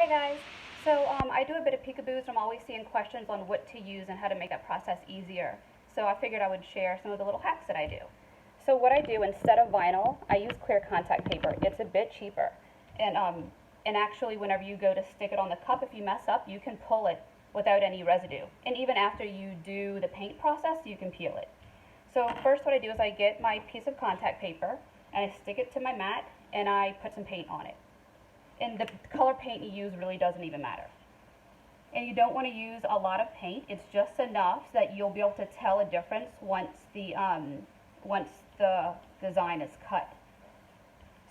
Hey guys, so I do a bit of peekaboos and I'm always seeing questions on what to use and how to make that process easier. So I figured I would share some of the little hacks that I do. So what I do, instead of vinyl, I use clear contact paper. It's a bit cheaper. And actually whenever you go to stick it on the cup, if you mess up, you can pull it without any residue. And even after you do the paint process, you can peel it. So first what I do is I get my piece of contact paper and I stick it to my mat and I put some paint on it. And the color paint you use really doesn't even matter. And you don't want to use a lot of paint. It's just enough so that you'll be able to tell a difference once the design is cut.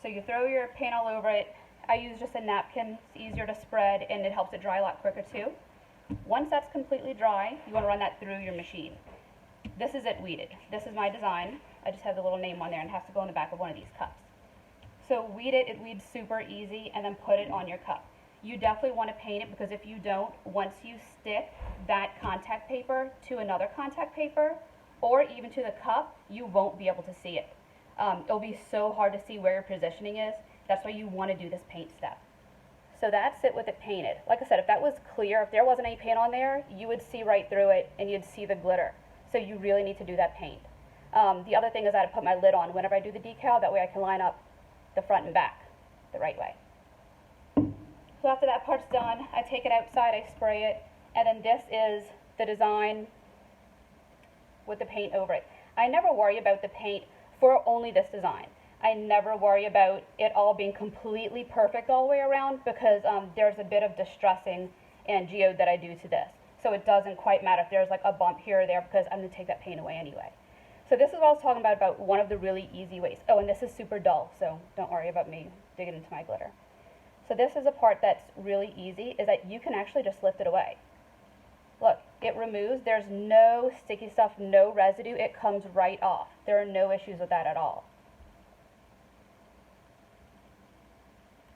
So you throw your paint all over it. I use just a napkin. It's easier to spread and it helps it dry a lot quicker too. Once that's completely dry, you want to run that through your machine. This is it weeded. This is my design. I just have the little name on there and it has to go in the back of one of these cups. So weed it, it weeds super easy, and then put it on your cup. You definitely want to paint it because if you don't, once you stick that contact paper to another contact paper or even to the cup, you won't be able to see it. It'll be so hard to see where your positioning is. That's why you want to do this paint step. So that's it with it painted. Like I said, if that was clear, if there wasn't any paint on there, you would see right through it and you'd see the glitter. So you really need to do that paint. The other thing is I put my lid on whenever I do the decal, that way I can line up the front and back the right way. So after that part's done, I take it outside, I spray it, and then this is the design with the paint over it. I never worry about the paint for only this design. I never worry about it all being completely perfect all the way around because there's a bit of distressing and geode that I do to this. So it doesn't quite matter if there's like a bump here or there because I'm going to take that paint away anyway. So this is what I was talking about one of the really easy ways. Oh, and this is super dull, so don't worry about me digging into my glitter. So this is a part that's really easy, is that you can actually just lift it away. Look, it removes, there's no sticky stuff, no residue, it comes right off. There are no issues with that at all.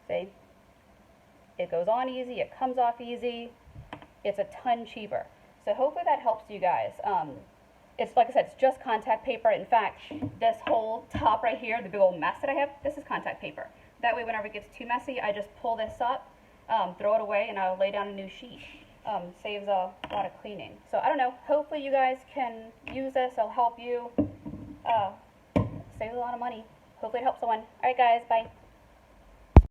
See? It goes on easy, it comes off easy, it's a ton cheaper. So hopefully that helps you guys. It's like I said, it's just contact paper. In fact, this whole top right here, the big old mess that I have, this is contact paper. That way whenever it gets too messy, I just pull this up, throw it away, and I'll lay down a new sheet. Saves a lot of cleaning. So I don't know, hopefully you guys can use this. It'll help you save a lot of money. Hopefully it helps someone. Alright guys, bye.